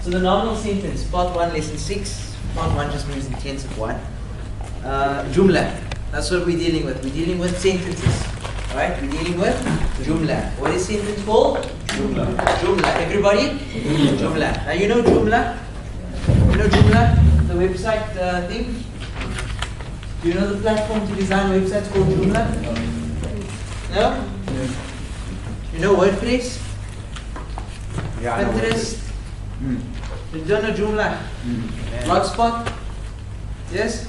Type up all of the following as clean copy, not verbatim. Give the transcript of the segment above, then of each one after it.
So the nominal sentence, part 1, lesson 6. Part 1 just means intensive 1. Jumla. That's what we're dealing with. We're dealing with sentences. Alright? We're dealing with jumla. What is sentence called? Jumla. Jumla. Everybody? Jumla. Now you know jumla? You know jumla? The website thing? Do you know the platform to design websites called Joomla? No? Yes. You know WordPress? Yeah, I know Pinterest? You don't know Joomla? Yeah. Blogspot? Yes?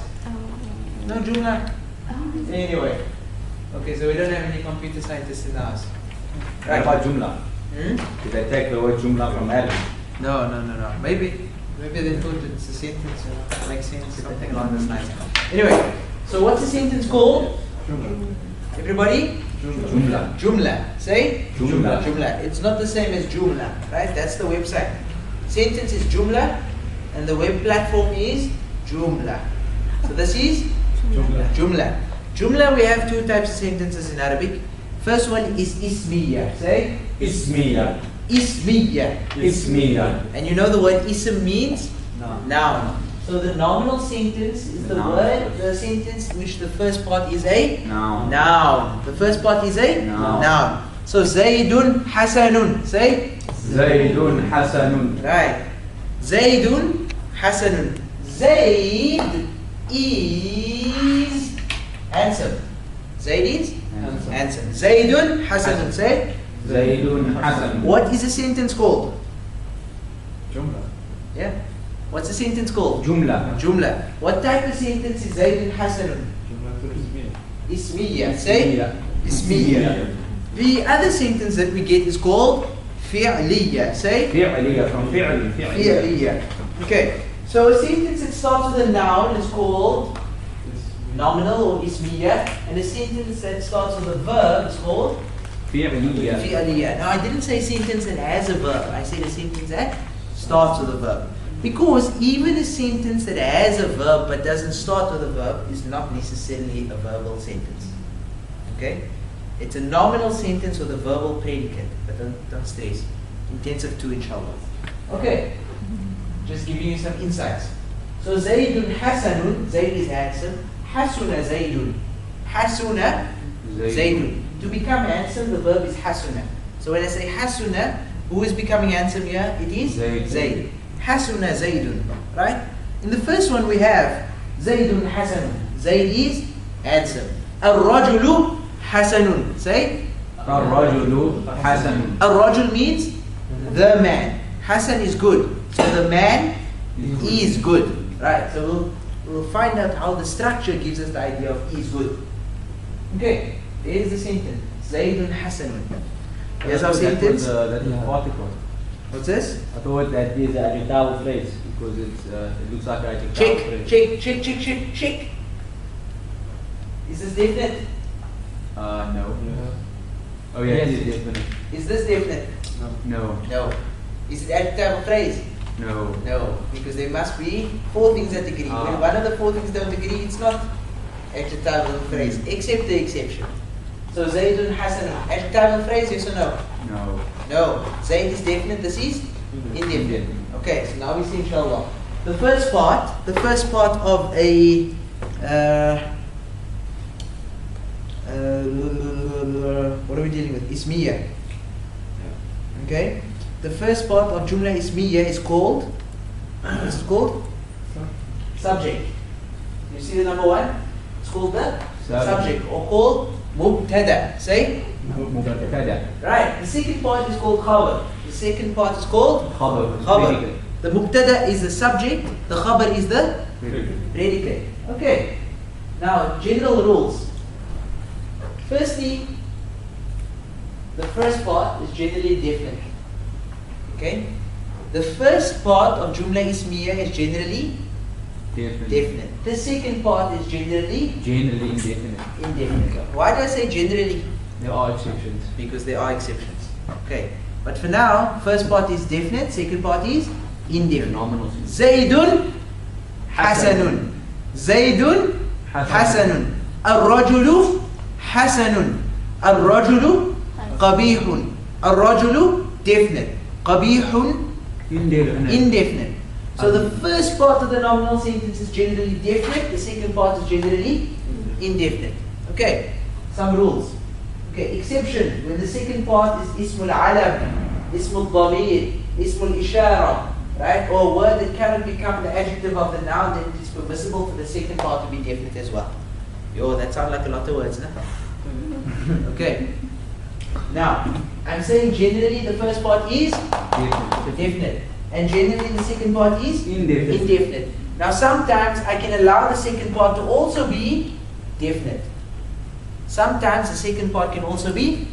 No Joomla? Anyway. Okay, so we don't have any computer scientists in the house. Right. What about Joomla? Did I take the word Joomla from Adam? No. Maybe they thought it's a sentence, like sense, something along those lines. Anyway, so what's a sentence called? Jumla. Everybody? Jumla. Jumla. Say? Jumla. Jumla. It's not the same as Joomla, right? That's the website. Sentence is Joomla, and the web platform is Joomla. So this is Joomla. Joomla, we have two types of sentences in Arabic. First one is ismiyya. Say? Ismiyya. Ismiyya. Ismiyya. And you know the word ism means? No. Noun. So the nominal sentence is the Noun. the sentence which the first part is a Noun. noun. The first part is a Noun. noun. So Zaydun Hasanun. Say? Zaydun Hasanun. Right. Zaydun Hasanun. Zayd is handsome. Zayd is handsome. Zaydun Hasanun. Say? Zaydun Hasanun. What is a sentence called? Jumla. Yeah. What's a sentence called? Jumla. Jumla. What type of sentence is Zaydun Hasanun? Ismiyya. Say? Ismiyya. The other sentence that we get is called fi'liyya. Say? Fi'liyya, from fi'li. Fi'liyya. Okay. So a sentence that starts with a noun is called nominal or ismiyya, and a sentence that starts with a verb is called Fi'liyya. fi'liyya. Now I didn't say sentence that has a verb. I said a sentence that starts with a verb. Because even a sentence that has a verb but doesn't start with a verb is not necessarily a verbal sentence. Okay? It's a nominal sentence with a verbal predicate. But don't stress. Intensive 2 inshallah. Okay. Just giving you some insights. So Zaydun Hasanun, Zayd is handsome. Hasuna Zaydun. Hasuna Zaydun. To become handsome, the verb is hasuna. So when I say hasuna, who is becoming handsome here? It is Zayd. Hasuna Zaydun. Right? In the first one we have Zaydun Hasanun. Zayd is handsome. Ar-rajulu Hasanun. Say? Ar-rajulu Hasanun. Ar-rajul means the man. Hasan is good. So the man is good. Right. So we'll find out how the structure gives us the idea of is good. Okay. There is the sentence. Zaydun Hasanun. Here's our sentence. That is particle. What's this? I thought that is an adjective phrase because it looks like an adjective phrase. Check. Is this definite? No. Oh yeah, Yes. it is definite. Is this definite? No. No. Is it adjective or phrase? No. No. Because there must be 4 things that agree. When one of the 4 things don't agree, it's not adjective or phrase, except the exception. So Zaydun Hasanun. Adjective or phrase, yes or no? No. No. Zayd is definite, this is indefinite. Okay, so now we see inshallah. The first part of a what are we dealing with? Ismiyya. Okay? The first part of Jumla Ismiyya is called, what's it called? Subject. You see the number 1? It's called the subject or called Mubtada. Say? Mubtada. Right. The second part is called khabar. The second part is called Khabar. khabar. The mubtada is the subject. The khabar is the predicate. Okay. Now, general rules. Firstly, the first part is generally definite. Okay. The first part of Jumla Ismiyya is generally definite. The second part is generally indefinite. indefinite. Why do I say generally? There are exceptions. Because there are exceptions. Okay. But for now, first part is definite, second part is indefinite. Nominal. Zaydun Hasanun. Zaydun Hasanun. Ar-rajulu Hasanun. Ar-rajulu Qabihun. Ar-rajulu definite. Qabihun Indefinite. Indefinite. So the first part of the nominal sentence is generally definite, the second part is generally indefinite. Okay, some rules. Okay, exception, when the second part is ismul alam, ismul dhamir, ismul ishara, right, or a word that cannot become the adjective of the noun, then it is permissible for the second part to be definite as well. Yo, that sounds like a lot of words, no? Okay. Now, I'm saying generally the first part is definite. And generally the second part is indefinite. Now sometimes I can allow the second part to also be definite. Sometimes the second part can also be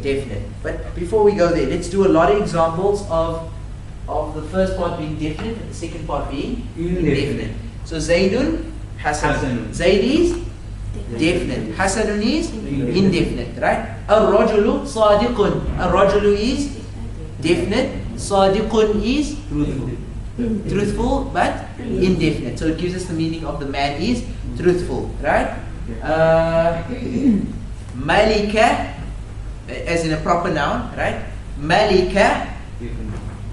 definite. But before we go there, let's do a lot of examples of the first part being definite and the second part being indefinite. So Zaidun, Hasan. Zaid is definite. Hasanun is indefinite, right? Ar-rajulu sadiqun. Ar-rajulu is definite. Sadiqun is truthful but indefinite. So it gives us the meaning of the man is truthful, right? Malika, as in a proper noun, right? Malika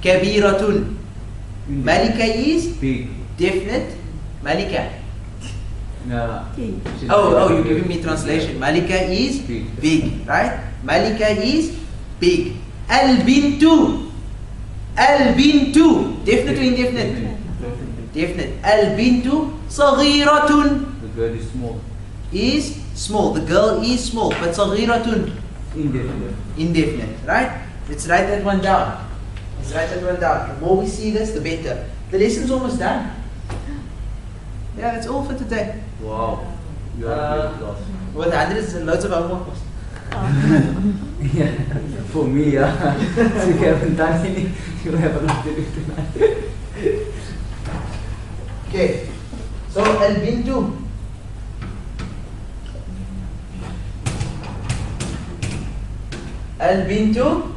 kabiratun. Malika is definite. Malika. Oh, you're giving me translation. Malika is big, right? Malika is big. Al-bintu. Al-bintu. Definite or indefinite? Definite. Al-bintu saghiratun. The girl is small. Is small. The girl is small. But saghiratun? Indefinite. Indefinite, right? Let's write that one down. Let's write that one down. The more we see this, the better. The lesson's almost done. Yeah, that's all for today. Wow. You are very close. With hundreds and loads of homework. Yeah, for me, yeah. So you haven't done any, you have a lot to do tonight. Okay, so al-bintu. Al-bintu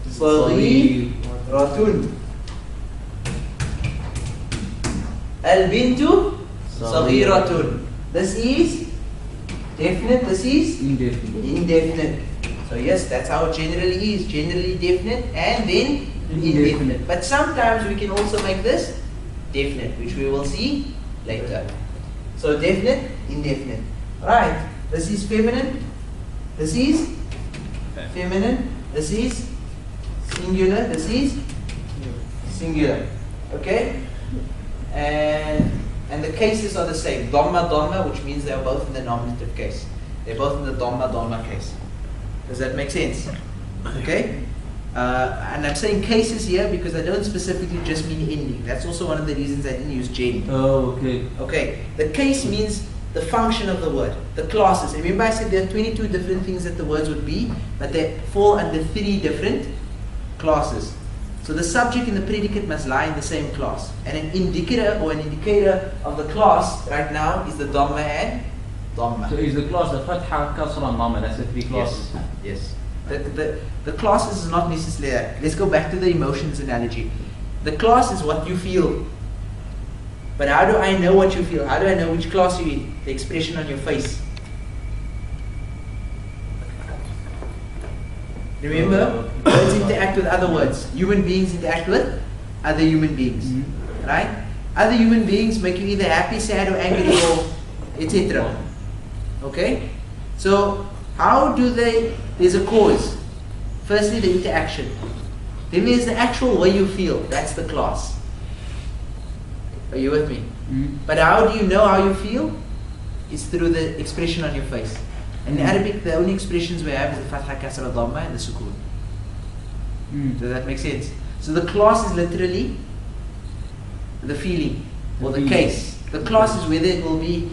saghiratun. Al-bintu saghiratun. This is definite, this is indefinite. So yes, that's how it generally is. Generally definite and then indefinite. But sometimes we can also make this definite, which we will see later. So definite, indefinite. Right. This is feminine. This is feminine. This is singular. This is singular. Okay? And the cases are the same. Dhamma, dhamma, which means they are both in the nominative case. They're both in the dhamma, dhamma case. Does that make sense? Okay? And I'm saying cases here because I don't specifically just mean ending. That's also one of the reasons I didn't use gen. Oh, okay. Okay. The case means the function of the word, the classes. Remember I said there are 22 different things that the words would be, but they fall under 3 different classes. So the subject and the predicate must lie in the same class. And an indicator or an indicator of the class right now is the dhamma and dhamma. So is the class the fatha, kasra, and dhamma? That's the 3 classes? Yes. The classes is not necessarily that. Let's go back to the emotions analogy. The class is what you feel. But how do I know what you feel? How do I know which class you're in? The expression on your face. Remember, words interact with other words. Human beings interact with other human beings. Right? Other human beings make you either happy, sad, or angry, or etc. Okay? So, how do they... There's a cause. Firstly, the interaction. Then there's the actual way you feel. That's the class. Are you with me? But how do you know how you feel? It's through the expression on your face. In Arabic, the only expressions we have is the fatha, kasra, dhamma, and the sukoon. Does that make sense? So the class is literally the feeling or the case. The class is whether it will be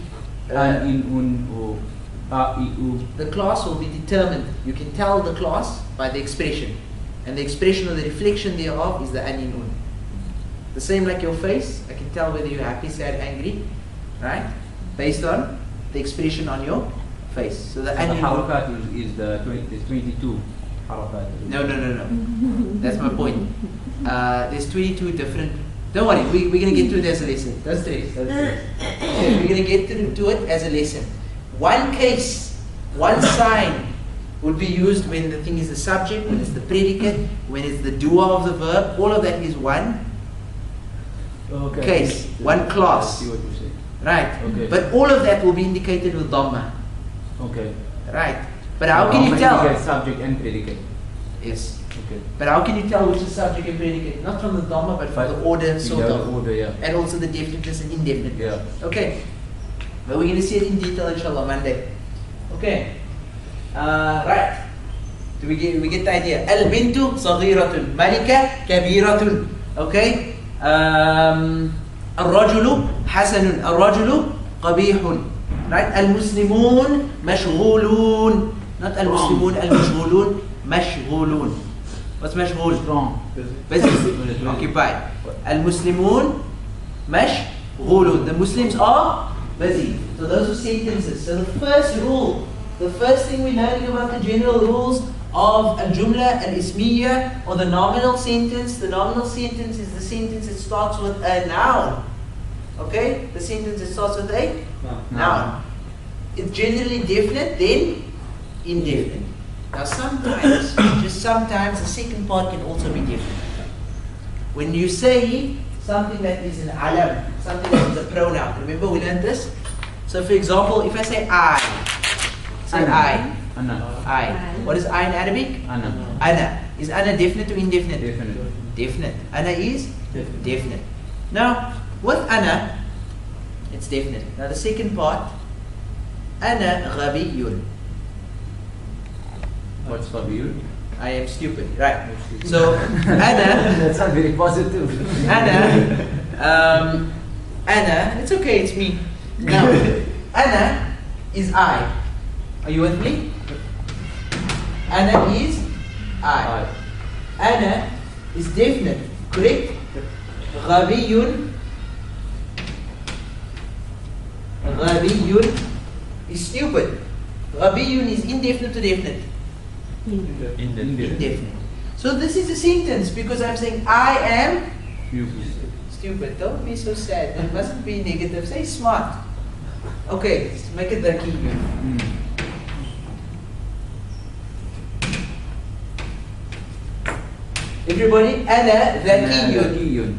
the class will be determined. You can tell the class by the expression, and the expression or the reflection thereof is the an in un. The same like your face, I can tell whether you're happy, sad, angry, right? Based on the expression on your face. So the harakat is the 22 harakat. No. That's my point. There's 22 different. Don't worry, we're going to get to it as a lesson. Don't stress. Okay, we're going to get to it as a lesson. One case, one sign would be used when the thing is the subject, when it's the predicate, when it's the doer of the verb. All of that is one case, one class. I see what you say. Right. Okay. But all of that will be indicated with Dhamma. Okay. Right. But how can you tell? Indicate subject and predicate. Yes. Okay. But how can you tell which is subject and predicate? Not from the Dhamma, but from the order, sort of. The order, yeah. And also the definiteness and indefiniteness. Yeah. Okay. But we're going to see it in detail, inshallah, Monday. Okay. Right. Do we get the idea? Al-bintu saghiratun, malika kabiratun. Okay. Al-rajulu hasanun, al-rajulu qabihun. Right. Al-muslimun mashghulun. Not al-muslimun, al-mashghulun, mashghulun. What's mashghul? Strong. Busy. Occupied. Al-muslimun mashghulun. The Muslims are busy. So those are sentences. So the first rule, the first thing we're learning about the general rules of a jumla, an ismiyya, or the nominal sentence. The nominal sentence is the sentence that starts with a noun. Okay? The sentence that starts with a noun. It's generally definite, then indefinite. Now sometimes, just sometimes, the second part can also be definite. When you say something that is an alam, something that is a pronoun. Remember we learned this? So for example, if I say I, say I. Ana. I. What is I in Arabic? Ana. Ana. Is ana definite or indefinite? Definite. Definite. Ana is definite. Now, with ana, it's definite. Now the second part, ana ghabiyun. What's Fabiyul? I am stupid. Right. So ana. That's not very positive. Ana. Ana. It's okay. It's me. Now, ana is I. Are you with me? Ana is I. Ana is definite, correct? Ghabiyun. Ghabiyun is stupid. Ghabiyun is indefinite to definite. Indefinite. So this is a sentence because I'm saying I am stupid. Don't be so sad. It mustn't be negative. Say smart. Okay, let's make it dhaki. Everybody, ana dhakiyun.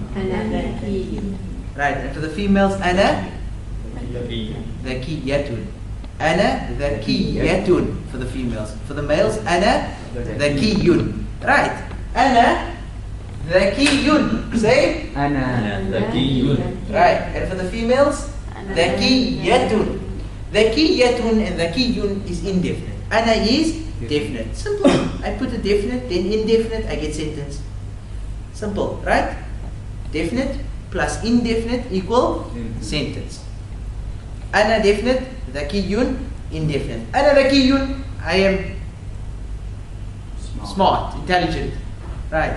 Right, and for the females, ana dhakiyatun. Ana dhakiyatun for the females. For the males, ana dhakiyun. Right. Ana dhakiyun. Say. Ana dhakiyun. Right. And for the females, dhakiyatun. Dhakiyatun and dhakiyun is indefinite. Ana is definite. Simple. I put a definite, then indefinite, I get sentence. Simple, right? Definite plus indefinite equal sentence. Ana definite, dhakiyun, indefinite. Ana dhakiyun, I am smart, intelligent. Right.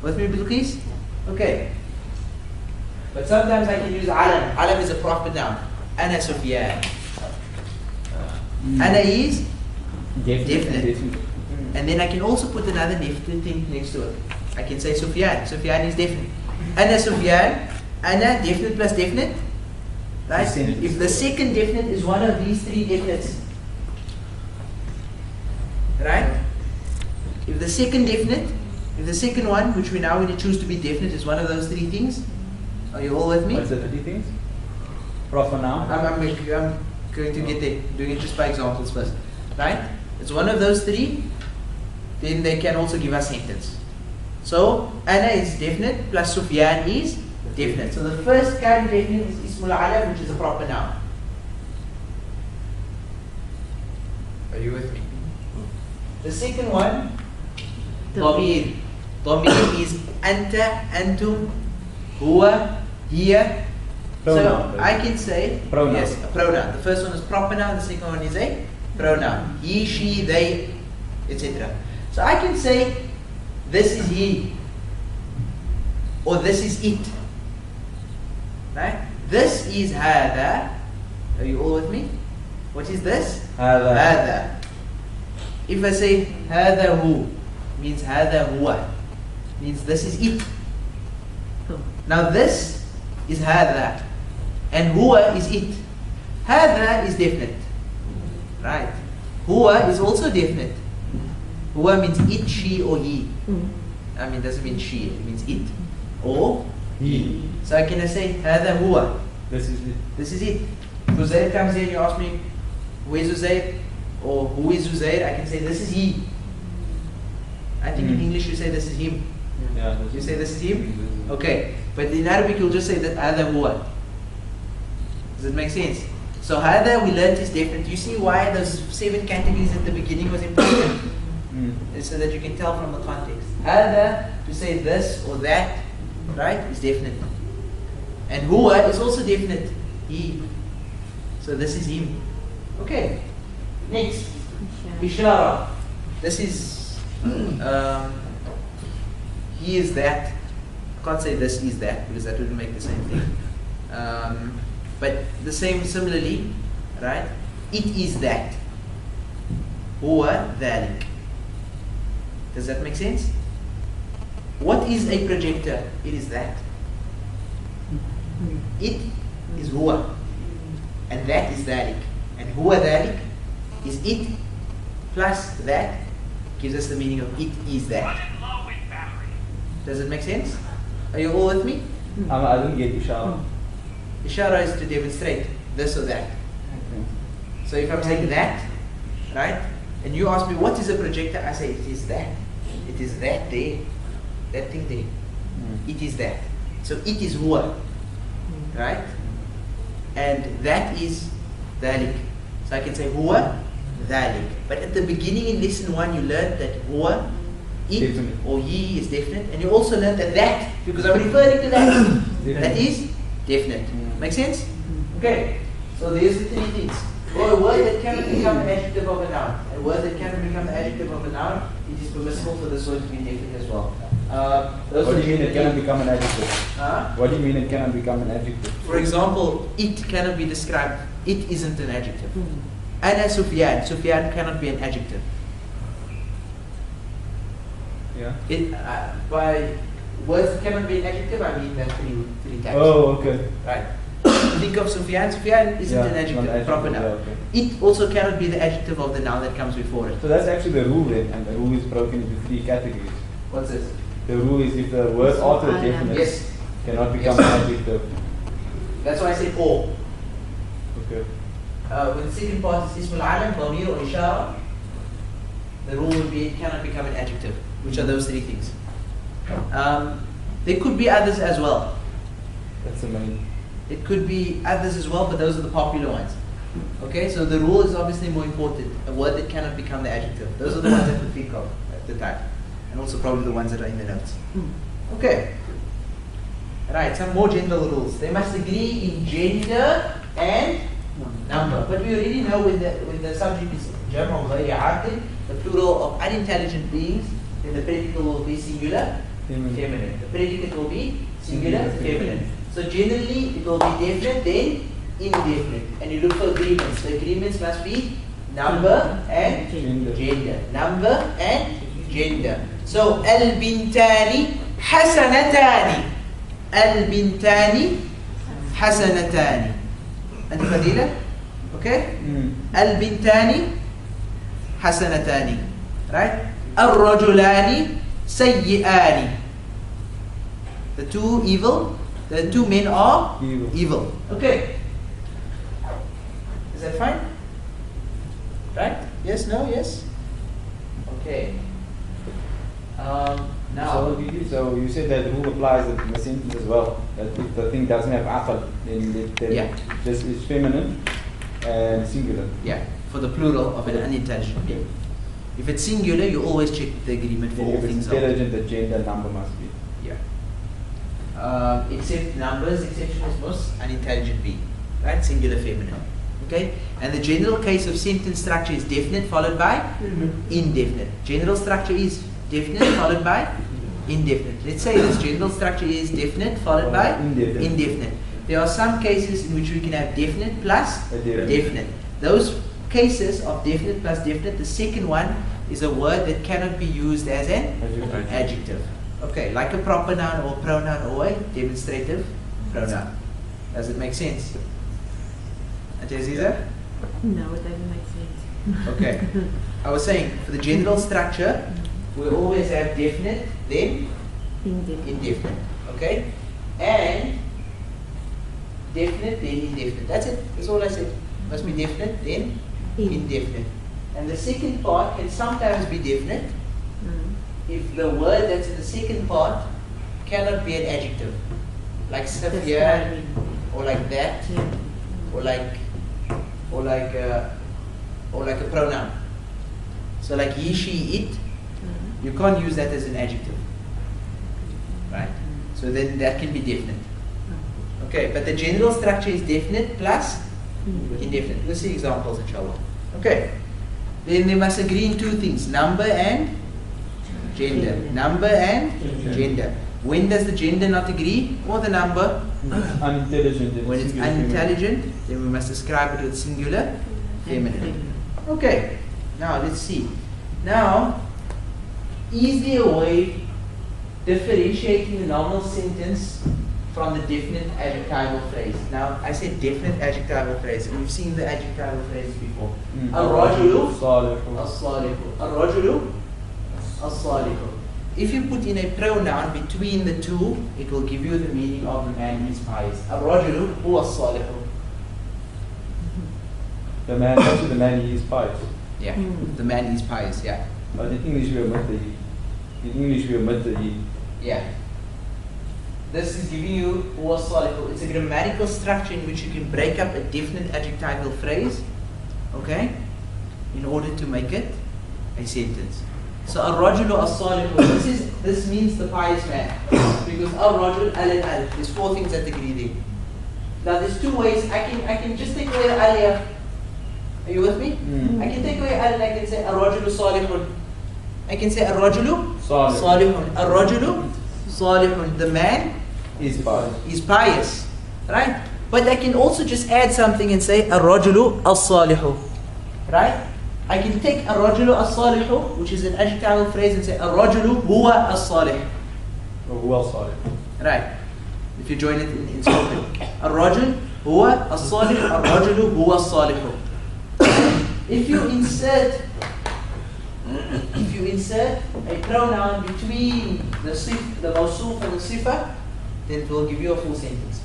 With me, Bilqis? Okay. But sometimes I can use alam. Alam is a proper noun. Ana Sufyan. Ana is definite. And then I can also put another definite thing next to it. I can say Sufyan. Sufyan is definite. Ana Sufyan. Ana definite plus definite. Right? If the second definite is one of these three definites. Right? If the second definite, if the second one, which we now going to choose to be definite, is one of those three things. Are you all with me? What's the three things? Proper noun. I'm going to get there. Doing it just by examples first. Right? It's one of those three. Then they can also give us sentence. So, ana is definite plus Sufyan is definite. So the first kind of definite is ismul alam, which is a proper noun. Are you with me? The second one, dhamir. Dhamir is anta, antum, huwa, hiya. Pronoun. So I can say, Pronoun. yes, a pronoun. The first one is proper noun, the second one is a pronoun. He, she, they, etc. So I can say, this is he, or this is it. Right? This is hada. Are you all with me? What is this? Hada. If I say hada hu, means hada huwa, means this is it. Now this is hada, and huwa is it. Hada is definite. Right? Huwa is also definite. Huwa means it, she, or he. I mean, it doesn't mean she, it means it. Or he. So I can say, هذا هو. This is it. This is it. If Uzair comes here and you ask me, who is Uzair? Or who is Uzair? I can say, this is he. I think in English you say, this is him. Yeah. You say, this is him? Okay. But in Arabic you'll just say that هذا هو. Does it make sense? So هذا we learned is definite. You see why those 7 categories at the beginning was important? So that you can tell from the context. هذا, to say this or that, right, is definite. And huwa is also definite. He. So this is him. Okay. Next. Ishara. This is, he is that. I can't say this is that because that wouldn't make the same thing. But the same similarly, right? It is that. Huwa dhalik. Does that make sense? What is a projector? It is that. It is huwa. And that is dhalik. And huwa dhalik is it plus that gives us the meaning of it is that. Does it make sense? Are you all with me? I don't get ishara. Ishara is to demonstrate this or that. Okay. So if I'm saying that, right? And you ask me what is a projector, I say it is that. It is that there. That thing there. It is that. So it is huwa. Right? And that is dhalik. So I can say huwa dhalik. But at the beginning in lesson 1 you learned that huwa, it Definite. or he is definite. And you also learned that, because I'm referring to that, that is definite. Make sense? Okay. So there's the 3 things. Or a word that cannot become an adjective of a noun. A word that cannot become the adjective of a noun, it is permissible for this word to be definite as well. What do you mean it cannot become an adjective? Huh? What do you mean it cannot become an adjective? For example, it cannot be described. It isn't an adjective. Ana Sufyan. Sufyan cannot be an adjective. Yeah. It, by words that cannot be an adjective, I mean that 3 times. Oh, okay. Right. Think of Sufyan. Sufyan isn't an adjective, proper noun. Yeah, okay. It also cannot be the adjective of the noun that comes before it. So that's actually the rule then, and the rule is broken into 3 categories. What's this? The rule is if the word after the definite Yes. cannot become an adjective. That's why I say or. Okay. When the second part is ismul alam, dhamir or ishara, the rule would be it cannot become an adjective. Which are those 3 things? There could be others as well. That's the main. It could be others as well, but those are the popular ones. Okay, so the rule is obviously more important. A word that cannot become the adjective. Those are the ones I could think of at the time. And also probably the ones that are in the notes. Okay. Right, some more general rules. They must agree in gender and number. But we already know when the subject is jam' ghayri aqil, the plural of unintelligent beings, then the predicate will be singular, feminine. The predicate will be singular, feminine. So generally it will be definite, then indefinite. And you look for agreements. The agreements must be number and gender. Number and gender. So al-bintani hasanatani. Al-bintani hasanatani. And Fadila? Okay? Al-bintani hasanatani. Right? Al-rajulani sayyi'ani. The 2 evil. The 2 men are evil. Okay. Is that fine? Right? Yes, no, yes? Okay. Now. So you said that rule applies in the sentence as well. That if the thing doesn't have aqal, then just it's feminine and singular. Yeah, for the plural of an unintelligent being. If it's singular, you always check the agreement for all if things. If it's intelligent, the gender number must be. Yeah. Except numbers, exception is most unintelligent being. Right? Singular feminine. Okay? And the general case of sentence structure is definite followed by indefinite. General structure is definite followed by indefinite. Let's say this general structure is definite followed by indefinite. There are some cases in which we can have definite plus definite. Those cases of definite plus definite, the second one is a word that cannot be used as an adjective. Okay, like a proper noun or pronoun or a demonstrative pronoun. Does it make sense? Auntie Aziza? No, it doesn't make sense. Okay. I was saying, for the general structure, we always have definite, then indefinite. Okay? And definite, then indefinite. That's it. That's all I said. Must be definite, then indefinite. And the second part can sometimes be definite if the word that's in the second part cannot be an adjective. Like severe, or like that, or like a pronoun. So like he, she, it, you can't use that as an adjective. Right? So then that can be definite. Okay, but the general structure is definite plus indefinite. Let's see examples, inshallah. Okay. Then they must agree in two things, number and gender. Number and gender. When does the gender not agree, or the number? Unintelligent. When it's unintelligent, then we must describe it with singular feminine. Okay, now let's see. Now, is there a way differentiating the nominal sentence from the definite adjectival phrase? Now, I said definite adjectival phrase, and we've seen the adjectival phrases before. Ar-rajulu as-salihu. Ar-rajulu as-salihu. If you put in a pronoun between the two, it will give you the meaning of the man who is pious. Ar-rajulu huwa as-salihu. The man, actually the man he is pious. Yeah, the man is pious, yeah. But in English we omit the he. In English we omit the he. Yeah. This is giving you huwa as-salihu. It's a grammatical structure in which you can break up a definite adjectival phrase, okay, in order to make it a sentence. So ar-rajulu as-salihu, this means the pious man. Because ar-rajul al-al, there's four things that agree there. Now there's two ways. I can just take away al. Are you with me? I can take away al and I can say ar-rajulu salihun. I can say ar-rajulu salihun. Ar-rajulu salihun. The man Is pious. is pious. Right? But I can also just add something and say ar-rajulu as-salihu. Right? I can take ar-rajulu as-salihu, which is an adjectival phrase, and say ar-rajulu huwa as-salih. Well sorry. Right. If you join it in spoken. Ar-rajul huwa as-salih, ar-rajulu huwa as-salihu. If you insert a pronoun between the mawsuf and the sifa, then it will give you a full sentence.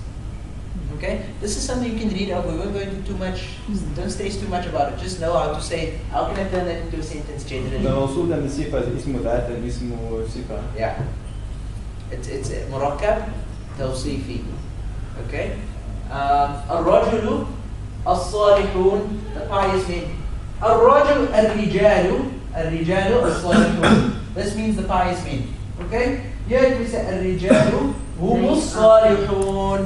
Okay? This is something you can read up. We won't go into too much. Don't stress too much about it. Just know how to say, how can I turn that into a sentence generally? The mawsul and the sifa is ismu that and ismu sifa. Yeah. It's a murakkab tawsifi. Okay? Ar-rajulu as-salihun, the pious men. Ar-rajul ar-rijalu as-salihun. This means the pious men. Okay? Here we say ar-rijalu humus salihun.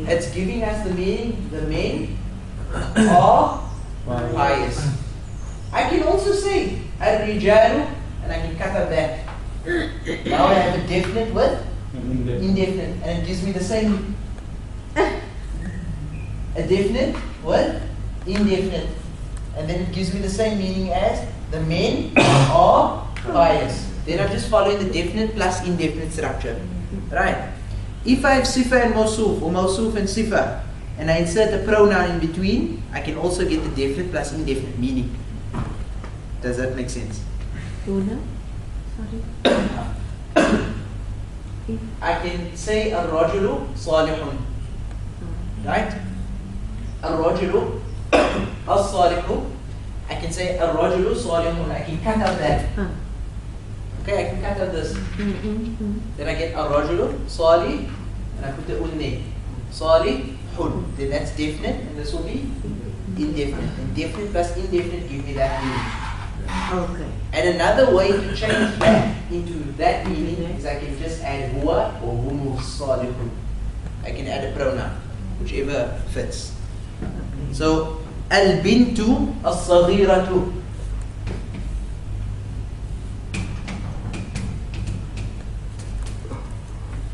It's giving us the meaning, the men are pious. I can also say ar-rijalu, and I can cut out that. Now I have a definite with indefinite, and it gives me the same. A definite with indefinite, and then it gives me the same meaning as the men are pious. Then I'm just following the definite plus indefinite structure. Right? If I have sifa and mawsuf, or mawsuf and sifa, and I insert a pronoun in between, I can also get the definite plus indefinite meaning. Does that make sense? I can say ar-rajulu salihun. Right? Ar-rajulu as-salihu. I can say ar-rajulu salihun. I can cut out that. Okay, I can cut out this. Then I get ar-rajulu salih, and I put the un name. Salihun. Then that's definite, and this will be indefinite. And definite plus indefinite give me that meaning. Okay. And another way to change that into that meaning is I can just add huwa or humus salihun. I can add a pronoun, whichever fits. So, al-bintu as-saghiratu.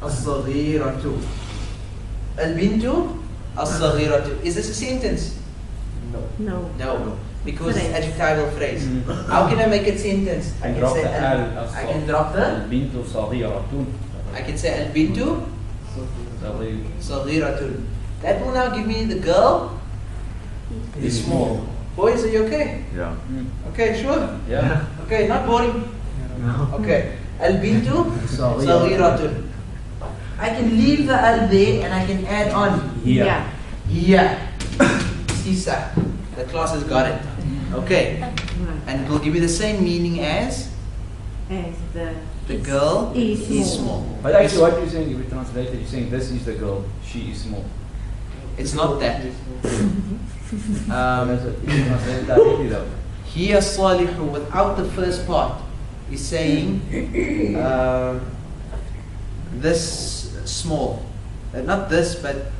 As-saghiratu. Al-bintu as-saghiratu. Is this a sentence? No. No. Because it's adjectival phrase. How can I make it sentence? I can say I can drop the Al-bintu saghiratun. I can say al-bintu saghiratun. That will now give me the girl Is small. Boys, are you okay? Yeah. Okay, sure? Yeah. Okay, not boring? Okay. Al-bintu saghiratun. I can leave the al there and I can add on Yeah. here. Sisa. The class has got it. Okay. Right. And it will give you the same meaning as As the girl is small. But actually, what you're saying, if you translate it, you're saying this is the girl, she is small. It's not that. That's what you translate it directly though. Here salihu without the first part is saying this small. Not this, but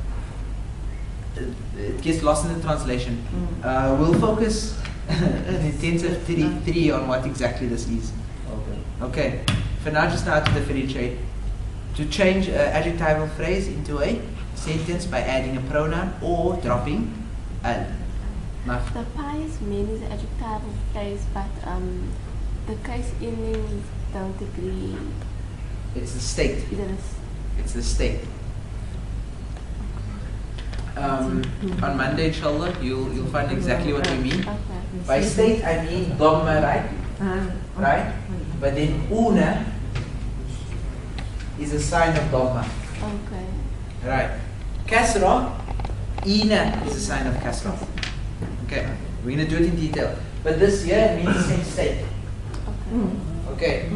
it gets lost in the translation. We'll focus an intensive 3 on what exactly this is. Okay. Okay, for now just know how to differentiate. To change an adjectival phrase into a sentence by adding a pronoun or dropping al. The pious means adjectival phrase, but the case endings don't agree. It's the state. It is. It's the state. On Monday, inshallah, you'll find exactly what we mean. Okay. By state, I mean dhamma, right? Right? But then una is a sign of dhamma. Okay. Right. Kasra, ina is a sign of kasra. Okay. We're going to do it in detail. But this here means the same state. Okay. Okay.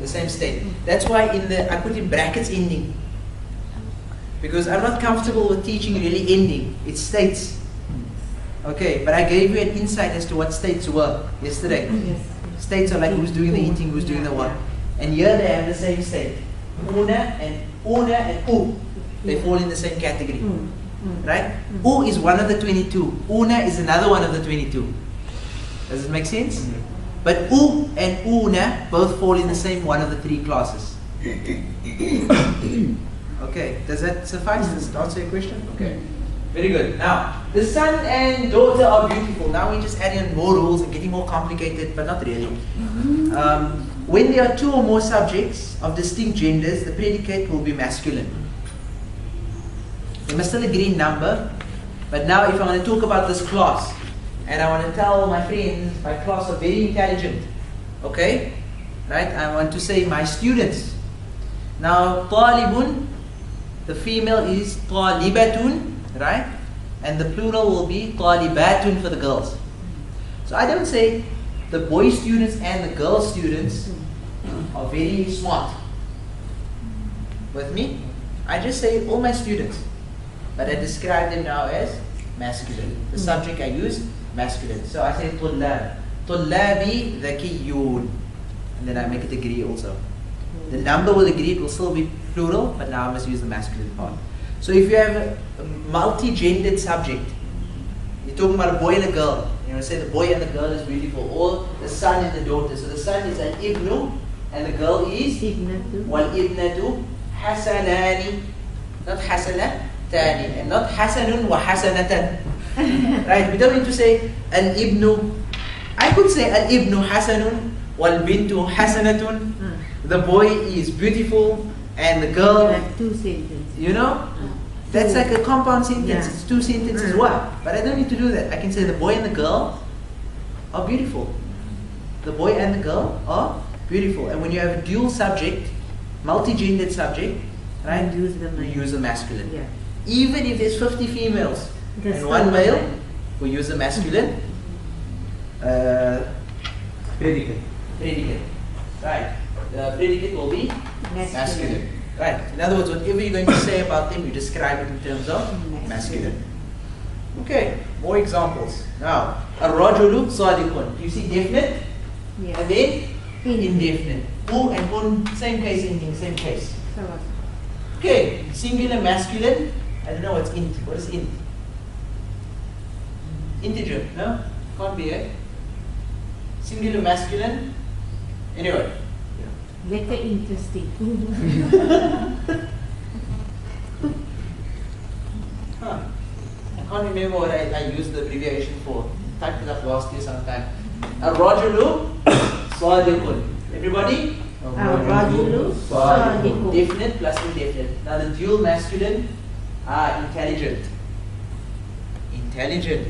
The same state. That's why I put in brackets ending. Because I'm not comfortable with teaching really ending. It's states. Okay, but I gave you an insight as to what states were yesterday. Yes. States are like who's doing the eating, who's doing the what. And here they have the same state. Una and u. They fall in the same category. Right? U is one of the 22. Una is another one of the 22. Does it make sense? But u and una both fall in the same one of the 3 classes. Okay, does that suffice? Does it answer your question? Okay, very good. Now, the son and daughter are beautiful. Now we're just adding in more rules and getting more complicated, but not really. When there are 2 or more subjects of distinct genders, the predicate will be masculine. They must still agree in number, but now if I want to talk about this class, and I want to tell my friends, my class are very intelligent, okay? Right? I want to say my students. Now, talibun, the female is talibatun, right? And the plural will be talibatun for the girls. So I don't say the boy students and the girl students are very smart. With me? I just say all my students. But I describe them now as masculine. The subject I use, masculine. So I say tullab. Tullabi dhakiyun. And then I make it agree also. The number will agree, it will still be plural, but now I must use the masculine part. So if you have a multi-gendered subject, you're talking about a boy and a girl, you know, say the boy and the girl is beautiful, or the son and the daughter. So the son is an ibnu, and the girl is wal ibnatu hasanani, not hasanatani, and not hasanun wa hasanatan. Right? We don't need to say al ibnu. I could say al ibnu hasanun wal bintu hasanatun. The boy is beautiful and the girl, Like 2 sentences. you know, that's like a compound sentence. Yeah. It's 2 sentences. What? But I don't need to do that. I can say the boy and the girl are beautiful. The boy and the girl are beautiful. And when you have a dual subject, multi-gendered subject, right? You use the masculine. Yeah. Even if there's 50 females That's and 1 fine. male, we use the masculine. Predicate. Predicate. Right. The predicate will be masculine. Right. In other words, whatever you're going to say about them, you describe it in terms of masculine. Okay. More examples. Now, ar-rajulu sadiqun. You see definite Yeah. and then indefinite. U and un, same case ending, same case. Okay. Singular masculine. I don't know what's int. What is int? Integer. No? Can't be it. Singular masculine. Anyway. Lekker interesting. Huh. I can't remember what I used the abbreviation for. Typed it up last year sometime. Ar-rajulu sadiqun. Everybody? Ar-rajulu sadiqun. Definite plus indefinite. Now the dual masculine are intelligent. Intelligent.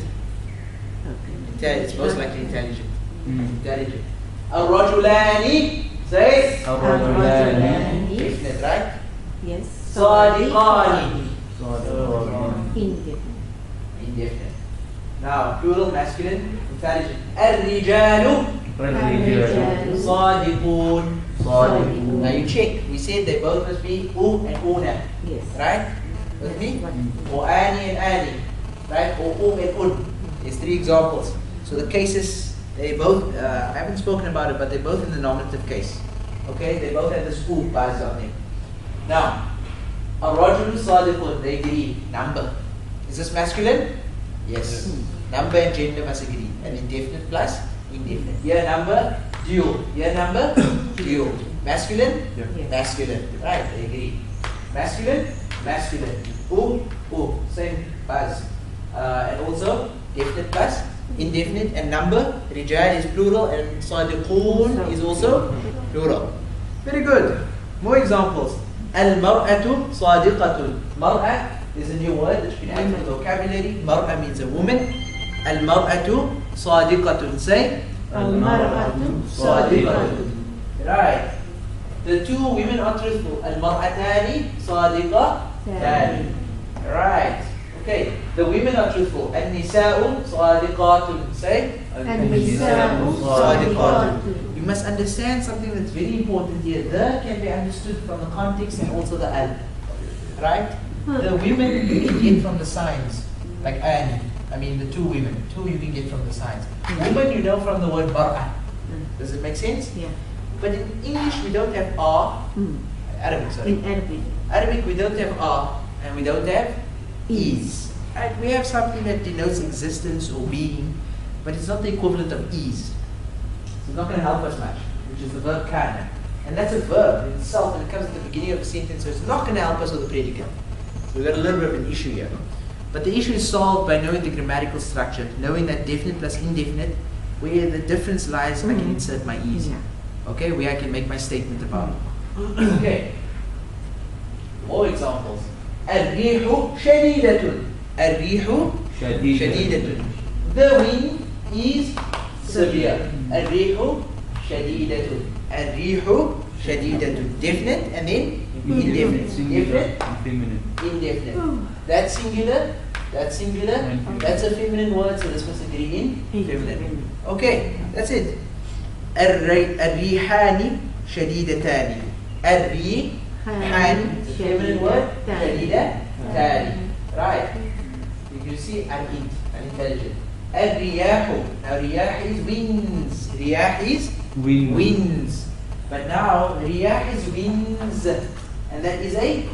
It's most likely intelligent. Intelligent. الرجلان, say. الرجلان. Definite, right? Yes. صادقان. Indefinite. Indefinite. Now, plural, masculine, intelligent. الرجال الرجال صادقون. صادقون. Now you check. We said they both must be and una. Yes. Right? With me? Or ani and ani. Right? Or and un. There's 3 examples. So the cases, they both, I haven't spoken about it, but they're both in the nominative case. Okay? They both have this by something. Now, الرجل صادق, they agree. Number. Is this masculine? Yes. Number and gender must agree. And indefinite plus indefinite. Here number, dual. Here number, dual. Masculine? Yes. Masculine. Right, they agree. Masculine? Masculine. Same buzz. And also, definite plus indefinite. And number, rijal is plural and sadiqun is also plural. Very good. More examples. Al-mar'atu sadiqatun. Mar'a is a new word that should be added to the vocabulary. Mar'a means a woman. Al-mar'atu sadiqatun. Say. المرأة صادقة. Right. The 2 women are truthful. Al-mar'atani sadiqatani. Right. Okay. The women are truthful. Al-nisa'u sadiqatun. Say. النساء صادقات. صادقات. You must understand something that's very important here. The can be understood from the context and also the al. Right? The women you can get from the signs. Like Annie. I mean the 2 women. 2 you can get from the signs. Woman you know from the word bar'a. Does it make sense? Yeah. But in English we don't have a. Arabic, sorry. In Arabic. Arabic we don't have a and we don't have is. Right? We have something that denotes existence or being, but it's not the equivalent of is. So it's not going to help us much, which is the verb kana. And that's a verb in itself, and it comes at the beginning of a sentence, so it's not going to help us with the predicate. So we've got a little bit of an issue here. But the issue is solved by knowing the grammatical structure, knowing that definite plus indefinite, where the difference lies, I can insert my is. Yeah. Okay, where I can make my statement about it. Okay. More examples. الريح شديدة. الريح شديدة. The wind is severe. الريح شديدة. الريح شديدة. Definite and then indefinite. Definite, indefinite. That's singular. That's singular. That's a feminine word, so this must agree in feminine. Okay, that's it. الريحان شديدتان. الريحان, feminine word, شديدتان. Right. You see, I'm intelligent. الرياح. Now riyah is winds. Riyah is winds. But now riyah is winds, and that is a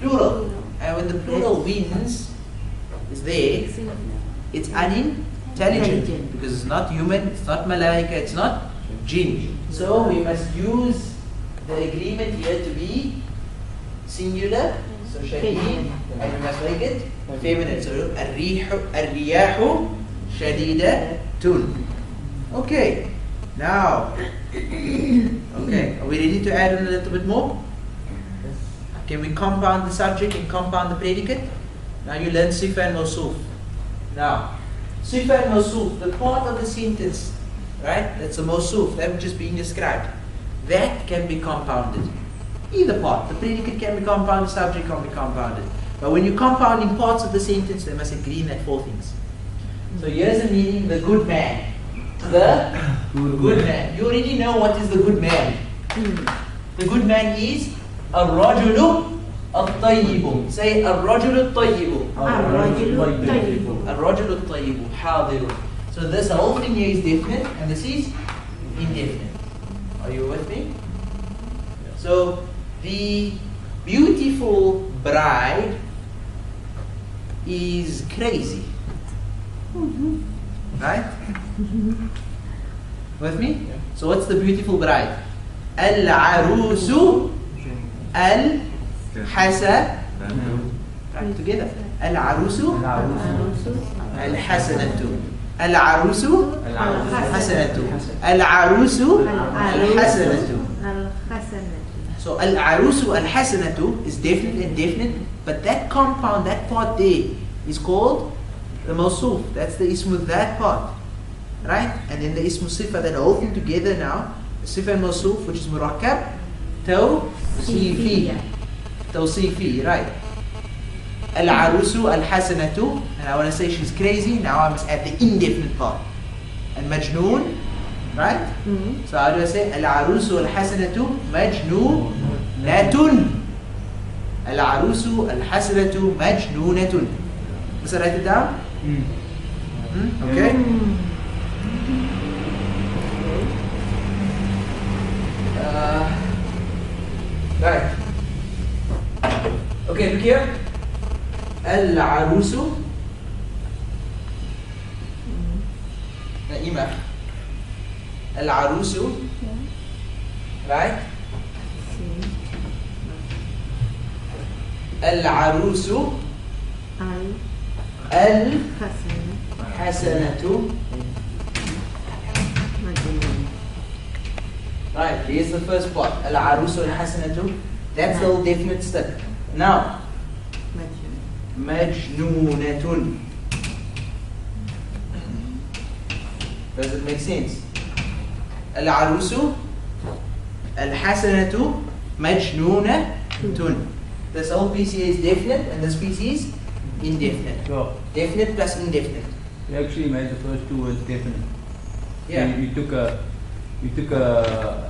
plural. And when the plural winds is there, it's unintelligent because it's not human, it's not malaika, it's not jinn. So we must use the agreement here to be singular, so shadid, and we must make it feminine. So الرياح شديدة. Okay. Now, okay, are we ready to add on a little bit more? Can we compound the subject and compound the predicate? Now you learn sifa and mawsuf. Now, sifa and mawsuf, the part of the sentence, right? That's the mawsuf, that which is being described. That can be compounded. Either part. The predicate can be compounded, subject can be compounded. But when you're compounding parts of the sentence, they must agree in that 4 things. So here's the meaning, the good man. The good man. You already know what is the good man. The good man is الرجل الطيب. Say الرجل الطيب. الرجل الطيب. الرجل الطيب حاضر. So this whole thing here is definite and this is indefinite. Are you with me? So the beautiful bride is crazy. Right? With me? So what's the beautiful bride? Al-arusu al-hasanatu. Right, together. Al-arusu al-hasanatu. Al-arusu al-hasanatu. Al-arusu al-hasanatu. So al-arusu al-hasanatu is definite and definite, but that compound, that part there, is called the mawsuf. That's the ism with that part. right? And then the ismu sifa, that whole thing together now, sifa and mawsuf, which is murakkab, tawsifi. Tawsifi, right? Al-arusu al-hasanatu, and I want to say she's crazy, now I must add the indefinite part. And majnoon, right? So how do I say? Al-arusu al-hasanatu majnoonatun. Al-arusu al-hasanatu majnoonatun. Must I write it down? Okay. Right. Okay, look here. Al-arusu. Naima. Al-arusu. Right? Al-arusu. Al-hasanatu. Right, here's the first part. Al-arusu al-hasanatu. That's the definite stick. Now, majnoonatun. Does it make sense? Al-arusu al-hasanatu majnoonatun. This whole PC is definite and this PC is indefinite. Sure. Definite plus indefinite. You actually made the first two words definite. Yeah. You took a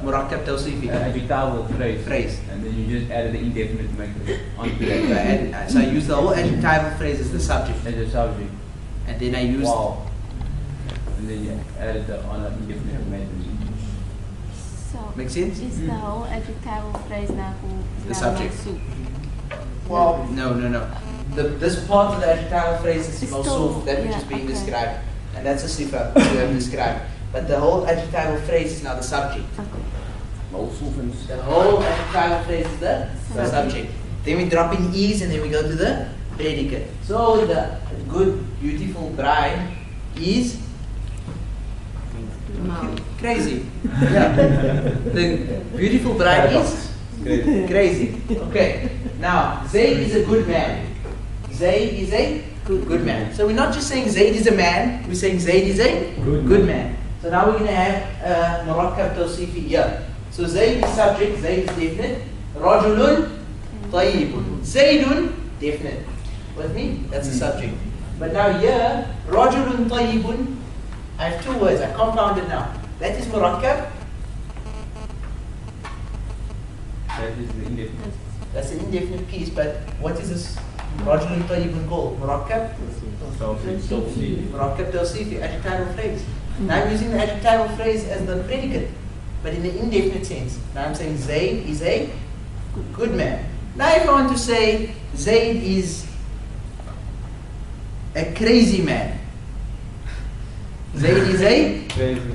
Murakkab tawsifi. adjectival phrase. And then you just added the indefinite to make it onto that. So I use the whole adjectival phrase as the subject. As a subject. And then I use Wow. And then you added the on an indefinite to make it. So Make sense? is the whole adjectival phrase now The subject. soup? Well, no. This part of the adjectival phrase is It's mawsuf, still- that which yeah, is being okay. described. And that's a sifa we have described. But the whole adjectival phrase is now the subject. The whole adjectival phrase is the subject. Then we drop in is and then we go to the predicate. So the good, beautiful bride is crazy. Yeah. The beautiful bride is crazy. Okay. Now, Zayd is a good man. Zayd is a good man. So we're not just saying Zayd is a man, we're saying Zayd is a good man. So now we're going to have murakkab tawsifi here. So Zayd is subject, Zayd is definite. Rajulun tayyibun. Zaydun definite. With me? That's the subject. But now here, Rajulun tayyibun, I have two words, I compounded now. That is murakkab. That is the indefinite. That's an indefinite piece, but what is this Rajulun tayyibun called? Murakkab? Murakkab tawsifi, adjectival phrase. Now I'm using the adjectival phrase as the predicate, but in the indefinite sense. Now I'm saying Zayd is a good man. Now if I want to say Zayd is a crazy man. Zayd is a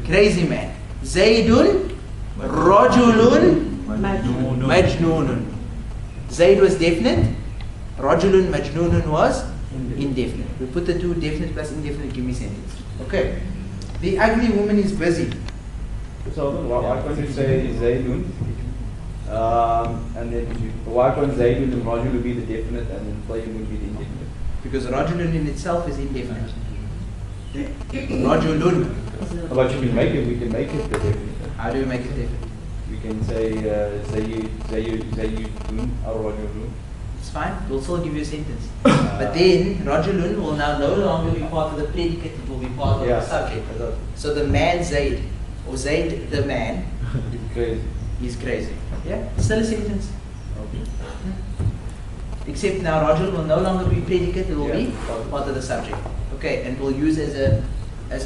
crazy man. Zaydun rajulun majnoonun. Zayd was definite. Rajulun majnoonun was indefinite. We put the two definite plus indefinite, give me sentence. Okay. The ugly woman is busy. So why can't you say Zaydun? And then why can't Zaydun and Rajul be the definite and then Tayyib would be the indefinite? Because Rajulun in itself is indefinite. Rajulun. But you can make it, we can make it the definite. How do we make it definite? We can say Zaydun or Rajulun. It's fine. We'll still give you a sentence. But then Rajulun will now no longer be part of the predicate, it will be part of the subject. So the man Zayd, or Zayd the man, Crazy. is crazy. Yeah? Still a sentence. Okay. Except now Rajul will no longer be predicate, it will be part of the subject. Okay, and we'll use as a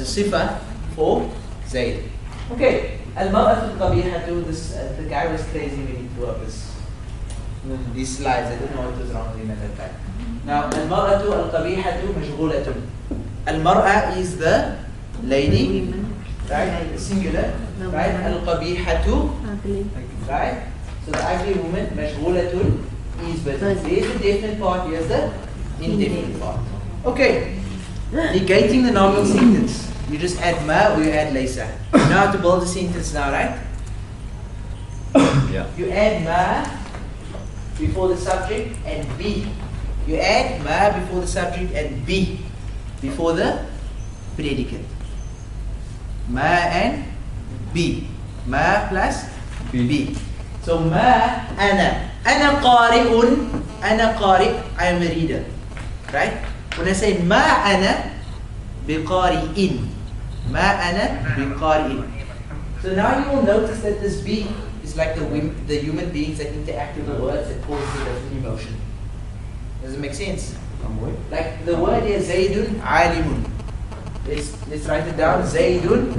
sifa for Zayd. Okay, al-mar'atu qabihatu, this the guy was crazy when he threw up these slides. I didn't know what was wrong with him at that time. Now, al-mar'atu al-qabihatu mashghulatun. Al-mar'a is the lady, right? Singular, right? Al-qabihatu, right? So the ugly woman, mashghulatun, is busy. There's the definite part, here's the indefinite part. Okay, negating the nominal sentence. You just add ma or you add laysa. You know how to build a sentence now, right? Yeah. You add ma before the subject and be. You add ma before the subject and be before the predicate. Ma and B. Ma plus B. So ma ana. Ana qari'un. Ana qari'. I am a reader. Right? When I say ma ana biqari'in. Ma ana biqari'in. So now you will notice that this B is like the human beings that interact with the words that cause the different emotion. Does it make sense? Like the word here, Zaydun alimun. Let's write it down. Zaydun.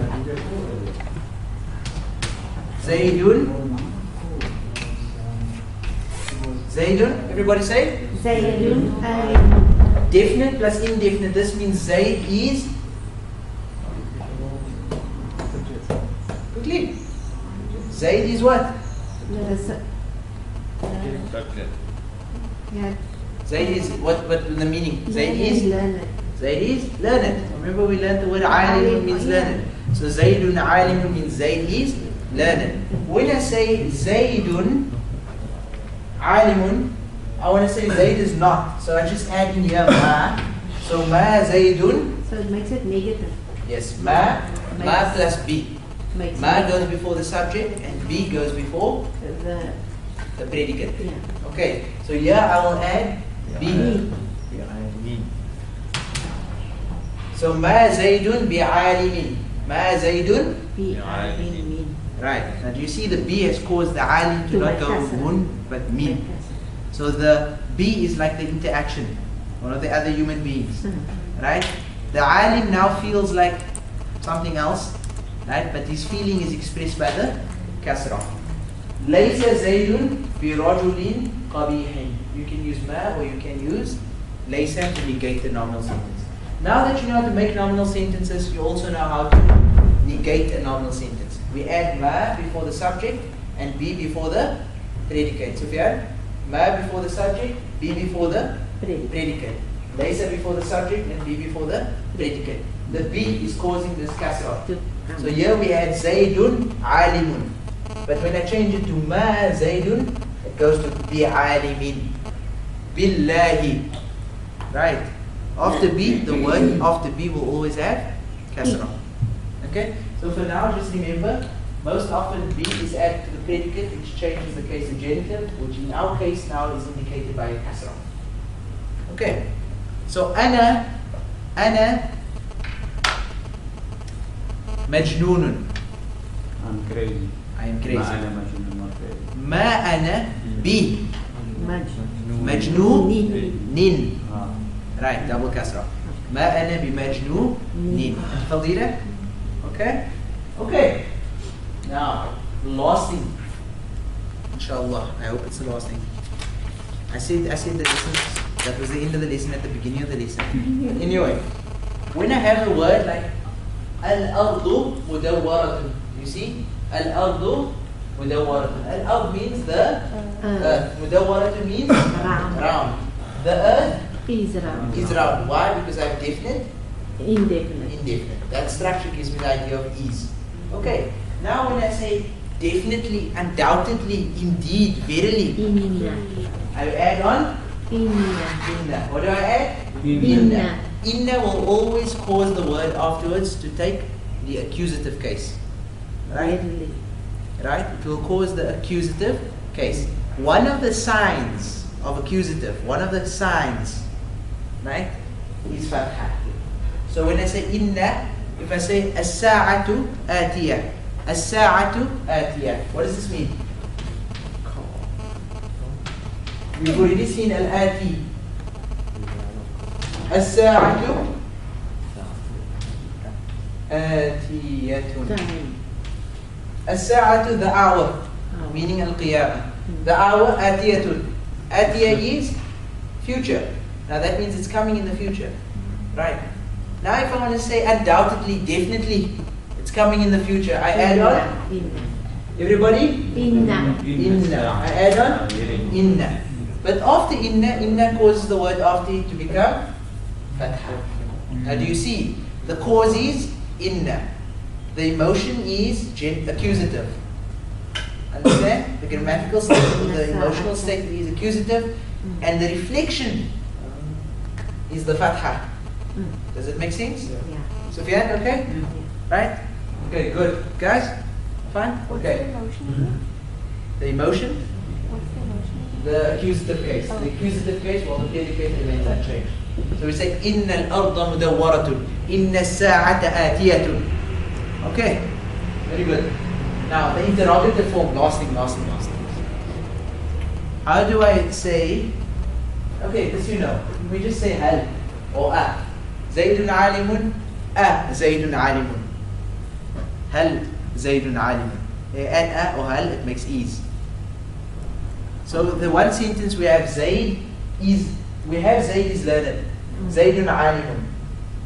Zaydun. Zaydun. Everybody say? Zaydun alimun. Definite plus indefinite. This means Zayd is. Quickly. Zayd is what? Yeah. Zayd is what the meaning? Zayd is learned. Zayd is learned. Remember we learned the word alim means learned. So Zaydun alim means Zayd is learned. When I say Zaydun alimun, I want to say Zayd is not. So I just add in here ma. So ma Zaydun. So it makes it negative. Yes, ma plus B. Makes Ma it goes before the subject and B goes before the predicate. yeah. Okay, so here I will add B. So ma Zaydun bi'alimin. Ma Zaydun. Be alimin. Right. Now do you see the B has caused the alim to not go mun but min. So the B is like the interaction, one of the other human beings. Right? The alim now feels like something else, right? But his feeling is expressed by the kasra. Laysa Zaydun bi rajulin qabihin. You can use ma or you can use laysa to negate the nominal sentence. Now that you know how to make nominal sentences, you also know how to negate a nominal sentence. We add ma before the subject and B before the predicate. So if you add ma before the subject, B before the predicate. Laysa before the subject and B before the predicate. The B is causing this kasra. So here we add Zaydun alimun. But when I change it to ma Zaydun, it goes to bi alimin. Billahi. Right. After B, the word after B will always have kasra. Okay? So for now, just remember, most often B is added to the predicate, which changes the case of genitive, which in our case now is indicated by a kasra. Okay. So ana majnoonun. I'm crazy. I am crazy. Not crazy. Ma ana bi Majnun. majnoonin. Right, double kasra. Ma ana bi majnoonin. Fadila? Okay? Okay. Now, the last thing. Inshallah. I hope it's the last thing. I said the lesson. That was the end of the lesson at the beginning of the lesson. But anyway, when I have a word like al-ardu mudawwaratun, you see? Al-ardu mudawwaratun. Al-ard means the earth. Mudawwaratun means round. The earth Is round. is round. Why? Because I have definite, Indefinite. indefinite. That structure gives me the idea of ease. Okay. Now when I say definitely, undoubtedly, indeed, verily, Inna. I add on Inna. inna. What do I add? Inna. Inna will always cause the word afterwards to take the accusative case. Right? Readily. Right? It will cause the accusative case. One of the signs of accusative, one of the signs, right, is fatha. So when I say inna, if I say as-sa'atu atiyah, as-sa'atu atiyah, what does this mean? We've already seen al-ati. As-sa'atu atiyatun. Time. As-sa'atu, the hour, meaning al-qiyamah. The hour atiyatun. Atiyah is future. Now that means it's coming in the future. Right. Now if I want to say undoubtedly, definitely, it's coming in the future, I add on Inna. everybody? Inna. Inna. I add on inna. But after inna causes the word after it to become fatha. Now do you see? The cause is inna. The emotion is accusative. Understand? The grammatical state, the emotional state is accusative, and the reflection is the fatha. Does it make sense? Yeah. Sufyan, okay? Right? Okay, good. Guys, fine? What's Okay. the emotion? The emotion, What's the emotion? the accusative case. The accusative case, well, the predicate remains unchanged. So we say, إِنَّ الْأَرْضَ مُدَوَّرَةٌ إِنَّ السَّاعَةَ آتِيَةٌ. Okay, very good. Now, the interrogative form, last thing. How do I say, okay, this you know. We just say hal or a. Zaydun alimun, a Zaydun alimun. Hal Zaydun alimun. Add a or hal, it makes ease. So the one sentence we have Zayd is learned. Zaydun alimun.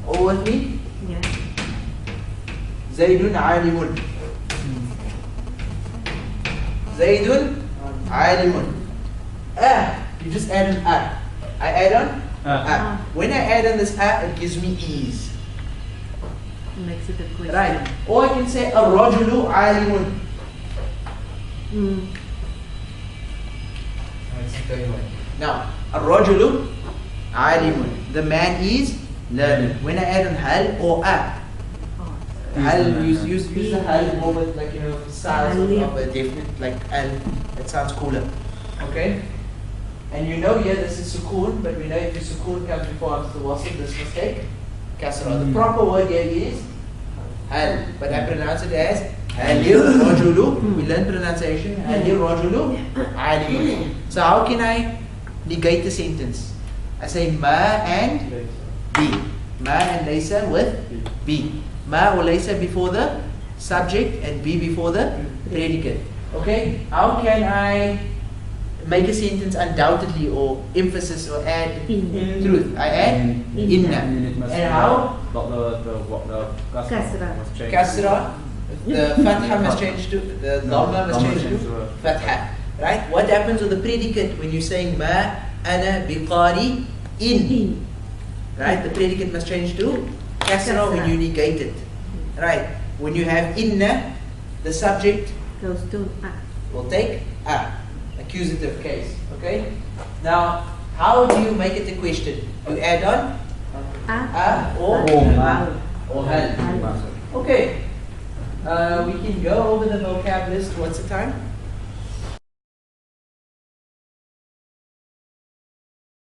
All with me? Yeah. Zaydun alimun. Zaydun alimun. You just add an a. I add on a. When I add on this a, it gives me ease. Makes it a question. Right. Or I can say ar-rajulu alimun. Now, ar-rajulu alimun. The man is learned. When I add on hal or a, hal, use the hal more with, like, you know, sounds of a definite, like al. It sounds cooler. Okay? And you know here this is sukoon, but we know if the sukoon comes before after the wasl, this must take kasra. The proper word here is hal, but I pronounce it as halir rajulu. We learn pronunciation, halir rajulu alimun. So how can I negate the sentence? I say ma and b. Ma and laysa with b. Ma or laysa before the subject and b before the predicate. Okay? How can I make a sentence undoubtedly or emphasis or add truth? I add inna. And how? The Kasra. must change. Kasra. The fatha must change to, the dhamma must change to fatha. Right? What happens with the predicate when you're saying ma ana biqari in? Right? The predicate must change to kasra when you negate it. Right? When you have inna, the subject Goes to a. will take a. Accusative case. Okay? Now, how do you make it a question? You add on a or hal. Okay. We can go over the vocab list. What's the time?